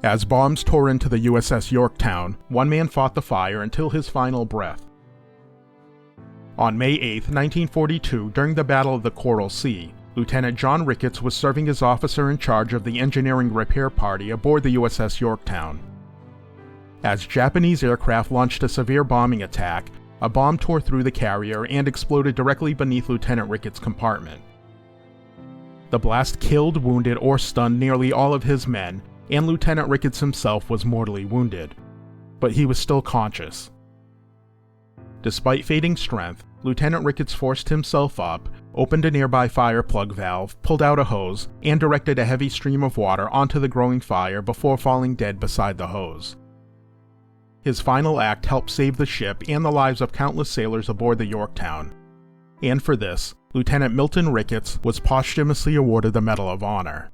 As bombs tore into the USS Yorktown, one man fought the fire until his final breath. On May 8, 1942, during the Battle of the Coral Sea, Lieutenant John Ricketts was serving as officer in charge of the engineering repair party aboard the USS Yorktown. As Japanese aircraft launched a severe bombing attack, a bomb tore through the carrier and exploded directly beneath Lieutenant Ricketts' compartment. The blast killed, wounded, or stunned nearly all of his men, and Lieutenant Ricketts himself was mortally wounded, but he was still conscious. Despite fading strength, Lieutenant Ricketts forced himself up, opened a nearby fire plug valve, pulled out a hose, and directed a heavy stream of water onto the growing fire before falling dead beside the hose. His final act helped save the ship and the lives of countless sailors aboard the Yorktown, and for this, Lieutenant Milton Ricketts was posthumously awarded the Medal of Honor.